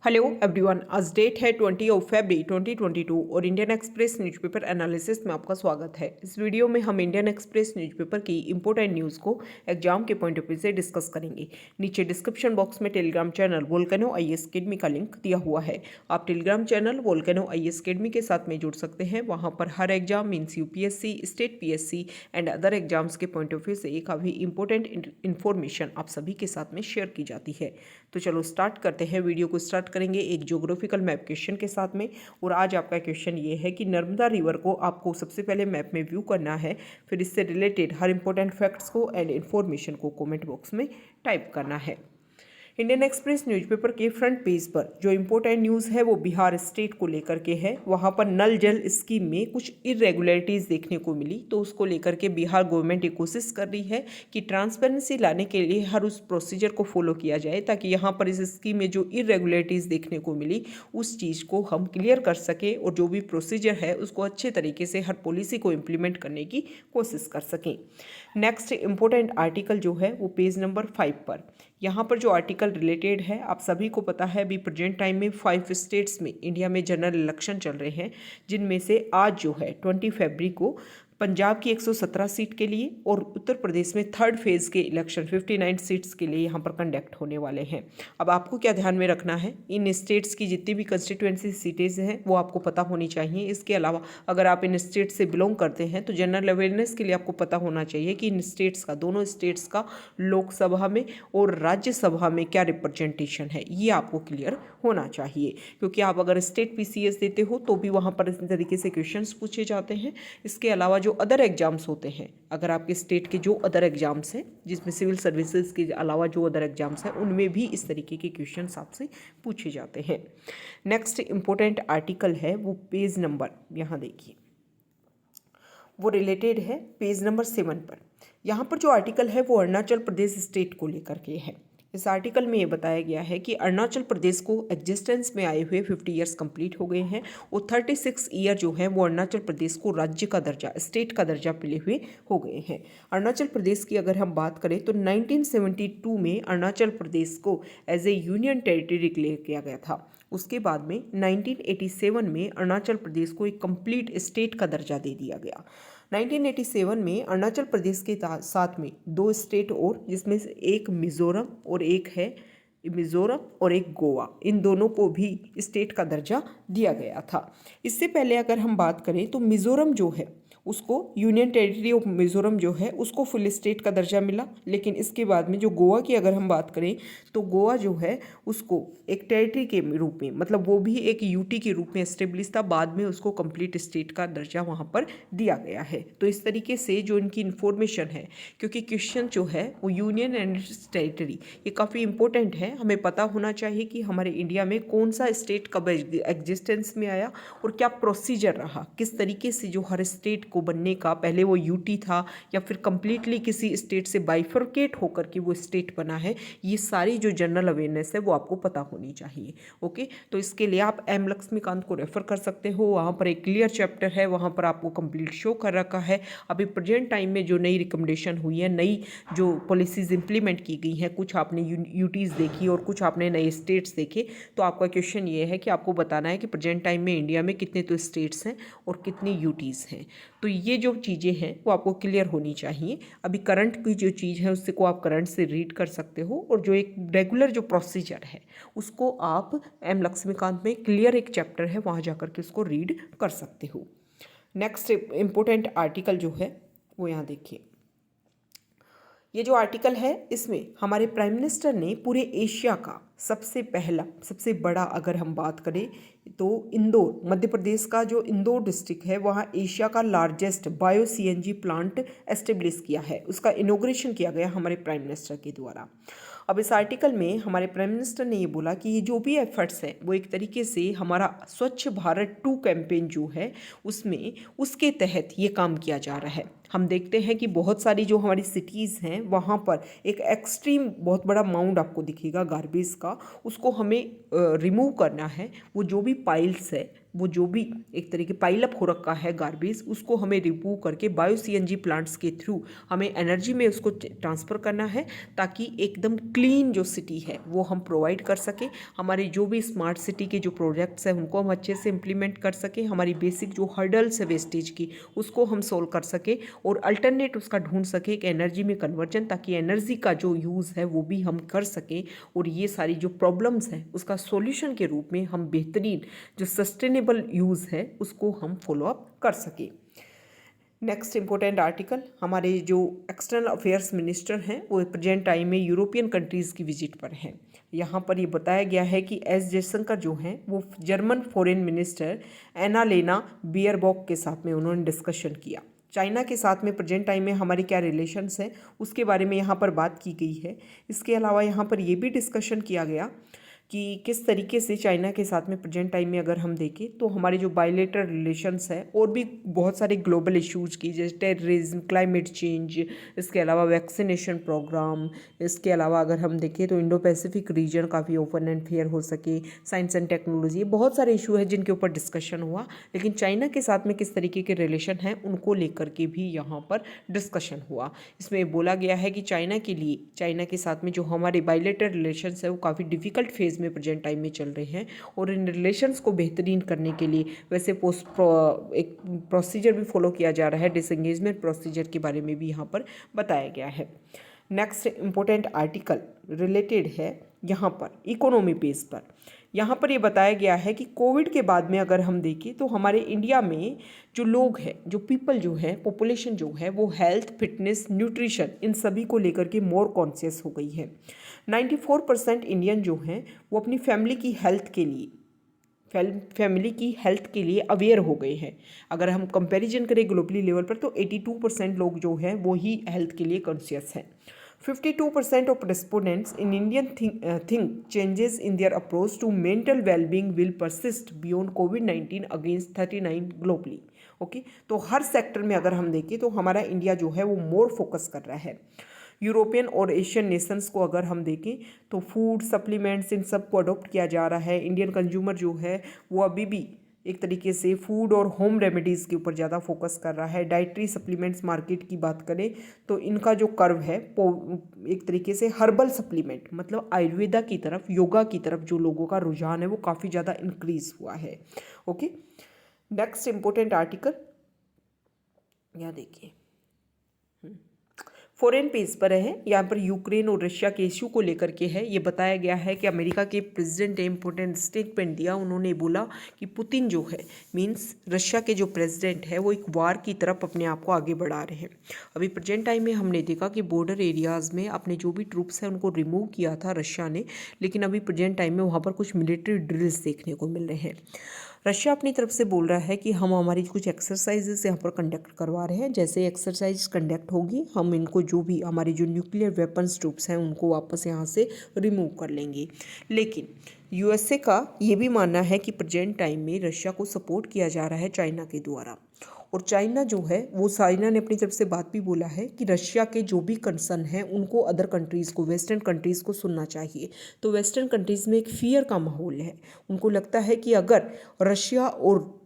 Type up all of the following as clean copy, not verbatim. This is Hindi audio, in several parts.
हेलो एवरीवन, आज डेट है 20 फरवरी 2022 और इंडियन एक्सप्रेस न्यूज़पेपर एनालिसिस में आपका स्वागत है। इस वीडियो में हम इंडियन एक्सप्रेस न्यूज़पेपर की इंपॉर्टेंट न्यूज़ को एग्जाम के पॉइंट ऑफ व्यू से डिस्कस करेंगे। नीचे डिस्क्रिप्शन बॉक्स में Telegram channel Volcano IAS Academy का लिंक दिया हुआ है। आप Telegram channel Volcano IAS Academy के साथ में जुड़ सकते हैं। वहाँ पर हर exam means UPSC, state PSC and other exams के पॉइंट ऑफ व्यू से काफ़ी इंपॉर्टेंट इन्फॉर्मेशन आप सभी के साथ में शेयर की जाती है। तो चलो स्टार्ट करते हैं। वीडियो को स्टार्ट करेंगे एक ज्योग्राफिकल मैप क्वेश्चन के साथ में। और आज आपका क्वेश्चन ये है कि नर्मदा रिवर को आपको सबसे पहले मैप में व्यू करना है, फिर इससे रिलेटेड हर इंपॉर्टेंट फैक्ट्स को एंड इन्फॉर्मेशन को कमेंट बॉक्स में टाइप करना है। इंडियन एक्सप्रेस न्यूज़पेपर के फ्रंट पेज पर जो इम्पोर्टेंट न्यूज़ है वो बिहार स्टेट को लेकर के है। वहाँ पर नल जल स्कीम में कुछ इरेगुलरिटीज़ देखने को मिली, तो उसको लेकर के बिहार गवर्नमेंट ये कोशिश कर रही है कि ट्रांसपेरेंसी लाने के लिए हर उस प्रोसीजर को फॉलो किया जाए, ताकि यहाँ पर इस स्कीम में जो इरेगुलरिटीज़ देखने को मिली उस चीज़ को हम क्लियर कर सकें और जो भी प्रोसीजर है उसको अच्छे तरीके से हर पॉलिसी को इम्प्लीमेंट करने की कोशिश कर सकें। नेक्स्ट इम्पोर्टेंट आर्टिकल जो है वो पेज नंबर 5 पर, यहाँ पर जो आर्टिकल रिलेटेड है आप सभी को पता है अभी प्रेजेंट टाइम में 5 स्टेट्स में इंडिया में जनरल इलेक्शन चल रहे हैं, जिनमें से आज जो है 20 फरवरी को पंजाब की 117 सीट के लिए और उत्तर प्रदेश में थर्ड फेज़ के इलेक्शन 59 सीट्स के लिए यहाँ पर कंडक्ट होने वाले हैं। अब आपको क्या ध्यान में रखना है, इन स्टेट्स की जितनी भी कंस्टिट्यूएंसी सीटेज हैं वो आपको पता होनी चाहिए। इसके अलावा अगर आप इन स्टेट से बिलोंग करते हैं तो जनरल अवेयरनेस के लिए आपको पता होना चाहिए कि इन स्टेट्स का, दोनों स्टेट्स का लोकसभा में और राज्यसभा में क्या रिप्रेजेंटेशन है, ये आपको क्लियर होना चाहिए। क्योंकि आप अगर स्टेट पीसीएस देते हो तो भी वहाँ पर इस तरीके से क्वेश्चंस पूछे जाते हैं। इसके अलावा जो अदर एग्जाम्स होते हैं, अगर आपके स्टेट के जो अदर एग्जाम्स हैं जिसमें सिविल सर्विसेज के अलावा जो अदर एग्जाम्स हैं उनमें भी इस तरीके के क्वेश्चंस आपसे पूछे जाते हैं। नेक्स्ट इंपॉर्टेंट आर्टिकल है वो पेज नंबर, यहाँ देखिए वो रिलेटेड है पेज नंबर 7 पर। यहाँ पर जो आर्टिकल है वो अरुणाचल प्रदेश स्टेट को लेकर के है। इस आर्टिकल में ये बताया गया है कि अरुणाचल प्रदेश को एग्जिस्टेंस में आए हुए 50 ईयर्स कंप्लीट हो गए हैं और 36 ईयर जो है वो अरुणाचल प्रदेश को राज्य का दर्जा, स्टेट का दर्जा मिले हुए हो गए हैं। अरुणाचल प्रदेश की अगर हम बात करें तो 1972 में अरुणाचल प्रदेश को as a union territory declare किया गया था। उसके बाद में 1987 में अरुणाचल प्रदेश को एक कंप्लीट स्टेट का दर्जा दे दिया गया। 1987 में अरुणाचल प्रदेश के साथ में 2 स्टेट और, जिसमें से एक मिज़ोरम और एक गोवा, इन दोनों को भी स्टेट का दर्जा दिया गया था। इससे पहले अगर हम बात करें तो मिज़ोरम जो है उसको, यूनियन टेरिटरी ऑफ मिज़ोरम जो है उसको फुल स्टेट का दर्जा मिला। लेकिन इसके बाद में जो गोवा की अगर हम बात करें तो गोवा जो है उसको एक टेरिटरी के रूप में, मतलब वो भी एक यूटी के रूप में एस्टेब्लिश था, बाद में उसको कंप्लीट स्टेट का दर्जा वहाँ पर दिया गया है। तो इस तरीके से जो इनकी इन्फॉर्मेशन है, क्योंकि क्वेश्चन जो है वो यूनियन एंड टेरिटरी ये काफ़ी इंपॉर्टेंट है, हमें पता होना चाहिए कि हमारे इंडिया में कौन सा स्टेट कब एग्जिस्टेंस में आया और क्या प्रोसीजर रहा, किस तरीके से जो हर स्टेट को बनने का, पहले वो यूटी था या फिर कंप्लीटली किसी स्टेट से बाइफरकेट होकर के वो स्टेट बना है। ये सारी जो जनरल अवेयरनेस है वो आपको पता होनी चाहिए। ओके, तो इसके लिए आप एम लक्ष्मीकांत को रेफर कर सकते हो, वहाँ पर एक क्लियर चैप्टर है, वहाँ पर आपको कंप्लीट शो कर रखा है। अभी प्रेजेंट टाइम में जो नई रिकमेंडेशन हुई है, नई जो पॉलिसीज इंप्लीमेंट की गई हैं, कुछ आपने यूटीज़ देखी और कुछ आपने नए स्टेट्स देखे, तो आपका क्वेश्चन ये है कि आपको बताना है कि प्रेजेंट टाइम में इंडिया में कितने तो स्टेट्स हैं और कितनी यूटीज़ हैं। तो ये जो चीज़ें हैं वो आपको क्लियर होनी चाहिए। अभी करंट की जो चीज़ है उससे को आप करंट से रीड कर सकते हो, और जो एक रेगुलर जो प्रोसीजर है उसको आप एम लक्ष्मीकांत में क्लियर एक चैप्टर है वहाँ जाकर के उसको रीड कर सकते हो। नेक्स्ट इम्पोर्टेंट आर्टिकल जो है वो यहाँ देखिए, ये जो आर्टिकल है इसमें हमारे प्राइम मिनिस्टर ने पूरे एशिया का सबसे पहला, सबसे बड़ा अगर हम बात करें तो इंदौर, मध्य प्रदेश का जो इंदौर डिस्ट्रिक्ट है वहाँ एशिया का largest bio CNG plant establish किया है, उसका इनॉग्रेशन किया गया हमारे प्राइम मिनिस्टर के द्वारा। अब इस आर्टिकल में हमारे प्राइम मिनिस्टर ने ये बोला कि ये जो भी एफर्ट्स हैं वो एक तरीके से हमारा स्वच्छ भारत 2 कैंपेन जो है उसमें, उसके तहत ये काम किया जा रहा है। हम देखते हैं कि बहुत सारी जो हमारी सिटीज़ हैं वहाँ पर एक एक्सट्रीम बहुत बड़ा माउंट आपको दिखेगा गार्बेज का, उसको हमें रिमूव करना है। वो जो भी पाइल्स है वो जो भी एक तरीके पाइलअप हो रखा है गार्बेज, उसको हमें रिमूव करके बायो सीएनजी प्लांट्स के थ्रू हमें एनर्जी में उसको ट्रांसफ़र करना है, ताकि एकदम क्लीन जो सिटी है वो हम प्रोवाइड कर सकें। हमारे जो भी स्मार्ट सिटी के जो प्रोजेक्ट्स हैं उनको हम अच्छे से इम्प्लीमेंट कर सकें, हमारी बेसिक जो हर्डल्स है वेस्टेज की उसको हम सोल्व कर सकें, और अल्टरनेट उसका ढूंढ सकें कि एनर्जी में कन्वर्जन, ताकि एनर्जी का जो यूज़ है वो भी हम कर सकें, और ये सारी जो प्रॉब्लम्स हैं उसका सॉल्यूशन के रूप में हम बेहतरीन जो सस्टेनेबल यूज़ है उसको हम फॉलो अप कर सकें। नेक्स्ट इंपॉर्टेंट आर्टिकल, हमारे जो एक्सटर्नल अफेयर्स मिनिस्टर हैं वो प्रेजेंट टाइम में यूरोपियन कंट्रीज़ की विजिट पर हैं। यहाँ पर ये बताया गया है कि एस जयशंकर जो हैं वो जर्मन फॉरेन मिनिस्टर एनालेना बियरबॉक के साथ में उन्होंने डिस्कशन किया। चाइना के साथ में प्रेजेंट टाइम में हमारे क्या रिलेशंस हैं उसके बारे में यहाँ पर बात की गई है। इसके अलावा यहाँ पर ये भी डिस्कशन किया गया कि किस तरीके से चाइना के साथ में प्रेजेंट टाइम में अगर हम देखें तो हमारे जो बायलेटरल रिलेशंस है और भी बहुत सारे ग्लोबल इश्यूज़ की, जैसे टेररिज्म, क्लाइमेट चेंज, इसके अलावा वैक्सीनेशन प्रोग्राम, इसके अलावा अगर हम देखें तो इंडो पैसिफिक रीजन काफ़ी ओपन एंड फेयर हो सके, साइंस एंड टेक्नोलॉजी, बहुत सारे इशू है जिनके ऊपर डिस्कशन हुआ। लेकिन चाइना के साथ में किस तरीके के रिलेशन हैं उनको लेकर के भी यहाँ पर डिस्कशन हुआ। इसमें बोला गया है कि चाइना के लिए, चाइना के साथ में जो हमारे बायलेटरल रिलेशंस है वो काफ़ी डिफिकल्ट फेज़ में प्रेजेंट टाइम में चल रहे हैं, और इन रिलेशंस को बेहतरीन करने के लिए वैसे एक प्रोसीजर भी फॉलो किया जा रहा है, डिसएंगेजमेंट प्रोसीजर के बारे में भी यहाँ पर बताया गया है। नेक्स्ट इम्पोर्टेंट आर्टिकल रिलेटेड है यहाँ पर इकोनॉमी बेस पर। यहाँ पर ये बताया गया है कि कोविड के बाद में अगर हम देखें तो हमारे इंडिया में जो लोग हैं, जो पीपल जो है, पॉपुलेशन जो है वो हेल्थ, फिटनेस, न्यूट्रिशन इन सभी को लेकर के मोर कॉन्शियस हो गई है। 94% इंडियन जो हैं वो अपनी फैमिली की हेल्थ के लिए अवेयर हो गए हैं। अगर हम कंपैरिजन करें ग्लोबली लेवल पर तो 82% लोग जो हैं वो ही हेल्थ के लिए कॉन्शियस हैं। 52% of respondents in Indian think changes in their approach to mental well-being will persist beyond COVID-19 against 39 globally। Okay, तो हर सेक्टर में अगर हम देखें तो हमारा इंडिया जो है वो मोर फोकस कर रहा है। यूरोपियन और एशियन नेशंस को अगर हम देखें तो फूड, सप्लीमेंट्स इन सब को अडॉप्ट किया जा रहा है। इंडियन कंज्यूमर जो है वो अभी भी एक तरीके से फूड और होम रेमेडीज़ के ऊपर ज़्यादा फोकस कर रहा है। डाइटरी सप्लीमेंट्स मार्केट की बात करें तो इनका जो कर्व है एक तरीके से हर्बल सप्लीमेंट मतलब आयुर्वेदा की तरफ, योगा की तरफ जो लोगों का रुझान है वो काफ़ी ज़्यादा इंक्रीज हुआ है। ओके, नेक्स्ट इम्पोर्टेंट आर्टिकल यहाँ देखिए, फॉरेन पेज पर है। यहाँ पर यूक्रेन और रशिया के इशू को लेकर के है। ये बताया गया है कि अमेरिका के प्रेसिडेंट ने इम्पोर्टेंट स्टेटमेंट दिया। उन्होंने बोला कि पुतिन जो है मींस रशिया के जो प्रेसिडेंट है वो एक वार की तरफ अपने आप को आगे बढ़ा रहे हैं। अभी प्रेजेंट टाइम में हमने देखा कि बॉर्डर एरियाज़ में अपने जो भी ट्रूप्स हैं उनको रिमूव किया था रशिया ने, लेकिन अभी प्रेजेंट टाइम में वहाँ पर कुछ मिलिट्री ड्रिल्स देखने को मिल रहे हैं। रशिया अपनी तरफ से बोल रहा है कि हम हमारी कुछ एक्सरसाइजेस यहाँ पर कंडक्ट करवा रहे हैं। जैसे एक्सरसाइज कंडक्ट होगी हम इनको जो भी हमारे जो न्यूक्लियर वेपन्स ट्रूप्स हैं उनको वापस यहाँ से रिमूव कर लेंगे। लेकिन यूएसए का ये भी मानना है कि प्रेजेंट टाइम में रशिया को सपोर्ट किया जा रहा है चाइना के द्वारा, और चाइना जो है वो चाइना ने अपनी तरफ से बात भी बोला है कि रशिया के जो भी कंसर्न हैं उनको अदर कंट्रीज़ को, वेस्टर्न कंट्रीज़ को सुनना चाहिए। तो वेस्टर्न कंट्रीज़ में एक फियर का माहौल है। उनको लगता है कि अगर रशिया और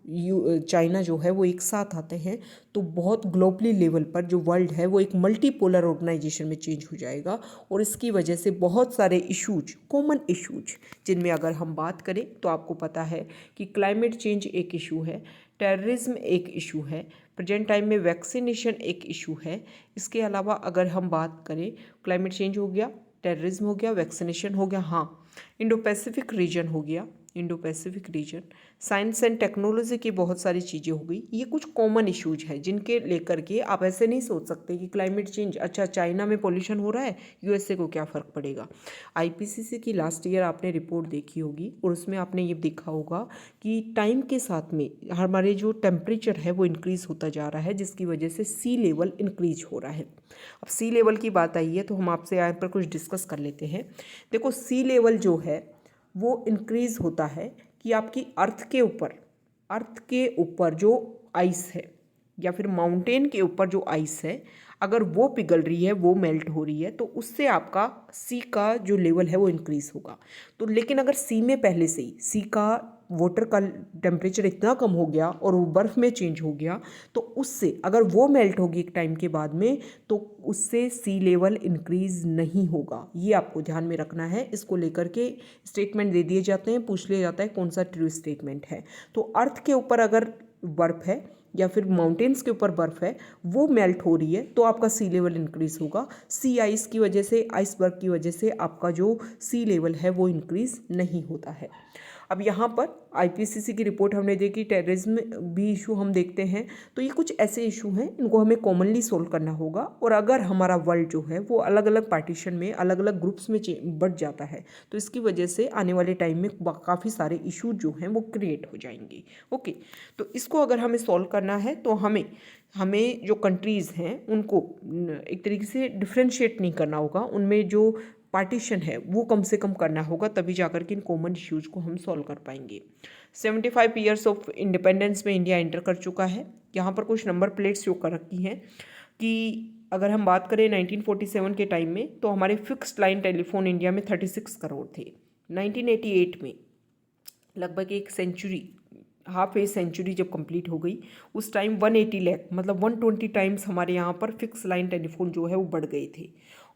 चाइना जो है वो एक साथ आते हैं तो बहुत ग्लोबली लेवल पर जो वर्ल्ड है वो एक मल्टीपोलर ऑर्गेनाइजेशन में चेंज हो जाएगा, और इसकी वजह से बहुत सारे इशूज, कॉमन इशूज जिनमें अगर हम बात करें तो आपको पता है कि क्लाइमेट चेंज एक इशू है, टेररिज्म एक इशू है, प्रेजेंट टाइम में वैक्सीनेशन एक इशू है। इसके अलावा अगर हम बात करें, क्लाइमेट चेंज हो गया, टेररिज्म हो गया, वैक्सीनेशन हो गया, हाँ इंडो पैसिफिक रीजन हो गया, Indo Pacific region, science and technology की बहुत सारी चीज़ें हो गई। ये कुछ कॉमन इश्यूज हैं जिनके लेकर के आप ऐसे नहीं सोच सकते कि क्लाइमेट चेंज, अच्छा चाइना में पॉल्यूशन हो रहा है, यूएसए को क्या फ़र्क पड़ेगा। आईपीसीसी की लास्ट ईयर आपने रिपोर्ट देखी होगी और उसमें आपने ये देखा होगा कि टाइम के साथ में हमारे जो टेम्परेचर है वो इंक्रीज़ होता जा रहा है, जिसकी वजह से सी लेवल इंक्रीज हो रहा है। अब सी लेवल की बात आई है तो हम आपसे यहाँ पर कुछ डिस्कस कर लेते हैं। देखो, सी लेवल जो है वो इंक्रीज़ होता है कि आपकी अर्थ के ऊपर जो आइस है या फिर माउंटेन के ऊपर जो आइस है, अगर वो पिघल रही है, वो मेल्ट हो रही है, तो उससे आपका सी का जो लेवल है वो इंक्रीज़ होगा। तो लेकिन अगर सी में पहले से ही सी का वाटर का टेम्परेचर इतना कम हो गया और वो बर्फ़ में चेंज हो गया, तो उससे अगर वो मेल्ट होगी एक टाइम के बाद में, तो उससे सी लेवल इंक्रीज़ नहीं होगा। ये आपको ध्यान में रखना है। इसको लेकर के स्टेटमेंट दे दिए जाते हैं, पूछ लिया जाता है कौन सा ट्रू स्टेटमेंट है। तो अर्थ के ऊपर अगर बर्फ़ है या फिर माउंटेन्स के ऊपर बर्फ़ है, वो मेल्ट हो रही है, तो आपका सी लेवल इंक्रीज़ होगा। सी आइस की वजह से, आइसबर्ग की वजह से आपका जो सी लेवल है वो इंक्रीज़ नहीं होता है। अब यहाँ पर आईपीसीसी की रिपोर्ट हमने देखी, टेररिज्म भी इशू हम देखते हैं। तो ये कुछ ऐसे इशू हैं, इनको हमें कॉमनली सोल्व करना होगा। और अगर हमारा वर्ल्ड जो है वो अलग अलग पार्टीशन में, अलग अलग ग्रुप्स में बट जाता है, तो इसकी वजह से आने वाले टाइम में काफ़ी सारे इशू जो हैं वो क्रिएट हो जाएंगे। ओके, तो इसको अगर हमें सॉल्व करना है तो हमें जो कंट्रीज़ हैं उनको एक तरीके से डिफ्रेंशिएट नहीं करना होगा, उनमें जो पार्टीशन है वो कम से कम करना होगा, तभी जाकर के इन कॉमन इश्यूज़ को हम सॉल्व कर पाएंगे। 75 ईयर्स ऑफ इंडिपेंडेंस में इंडिया एंटर कर चुका है। यहाँ पर कुछ नंबर प्लेट्स शो कर रखी हैं कि अगर हम बात करें 1947 के टाइम में, तो हमारे फिक्स्ड लाइन टेलीफोन इंडिया में 36 करोड़ थे। 1988 में लगभग एक सेंचुरी, हाफ ए सेंचुरी जब कंप्लीट हो गई, उस टाइम 180 लाख, मतलब 120 टाइम्स हमारे यहाँ पर फिक्स लाइन टेलीफोन जो है वो बढ़ गए थे।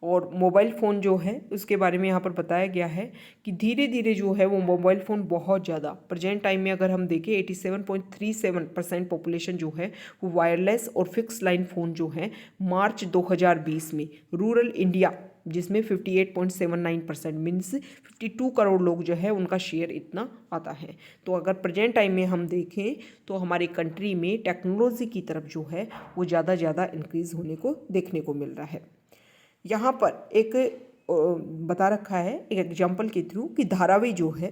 और मोबाइल फ़ोन जो है उसके बारे में यहाँ पर बताया गया है कि धीरे धीरे जो है वो मोबाइल फ़ोन बहुत ज़्यादा, प्रेजेंट टाइम में अगर हम देखें 87.37% पॉपुलेशन जो है वो वायरलेस और फिक्स लाइन फ़ोन जो है मार्च 2020 में रूरल इंडिया, जिसमें 58.79% मीन्स 52 करोड़ लोग जो है उनका शेयर इतना आता है। तो अगर प्रेजेंट टाइम में हम देखें तो हमारी कंट्री में टेक्नोलॉजी की तरफ जो है वो ज़्यादा इंक्रीज़ होने को देखने को मिल रहा है। यहाँ पर एक बता रखा है एक एग्जाम्पल के थ्रू कि धारावी जो है,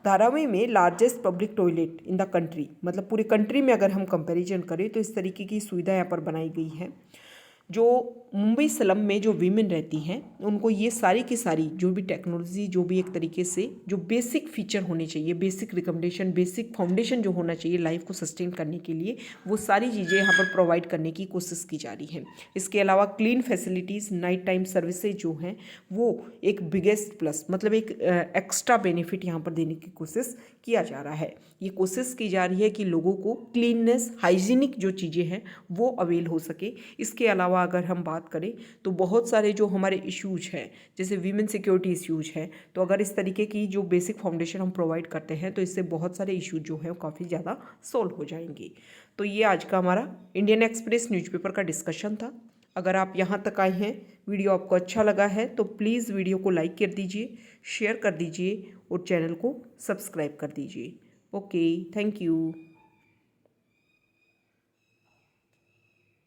धारावी में largest public toilet in the country, मतलब पूरी कंट्री में अगर हम कंपैरिजन करें तो इस तरीके की सुविधा यहाँ पर बनाई गई है। जो मुंबई स्लम में जो वीमेन रहती हैं उनको ये सारी की सारी जो भी टेक्नोलॉजी, जो भी एक तरीके से जो बेसिक फीचर होने चाहिए, बेसिक रिकमेंडेशन, बेसिक फाउंडेशन जो होना चाहिए लाइफ को सस्टेन करने के लिए, वो सारी चीज़ें यहाँ पर प्रोवाइड करने की कोशिश की जा रही है। इसके अलावा clean facilities, night time services जो हैं वो एक बिगेस्ट प्लस, मतलब एक एक्स्ट्रा बेनिफिट यहाँ पर देने की कोशिश किया जा रहा है। ये कोशिश की जा रही है कि लोगों को क्लीननेस, हाइजीनिक जो चीज़ें हैं वो अवेल हो सके। इसके अलावा अगर हम बात करें तो बहुत सारे जो हमारे इश्यूज हैं, जैसे वीमेन सिक्योरिटी इश्यूज हैं, तो अगर इस तरीके की जो बेसिक फाउंडेशन हम प्रोवाइड करते हैं तो इससे बहुत सारे इश्यूज जो हैं वो काफ़ी ज़्यादा सॉल्व हो जाएंगे। तो ये आज का हमारा इंडियन एक्सप्रेस न्यूज़पेपर का डिस्कशन था। अगर आप यहाँ तक आए हैं, वीडियो आपको अच्छा लगा है तो प्लीज़ वीडियो को लाइक कर दीजिए, शेयर कर दीजिए और चैनल को सब्सक्राइब कर दीजिए। Okay, thank you.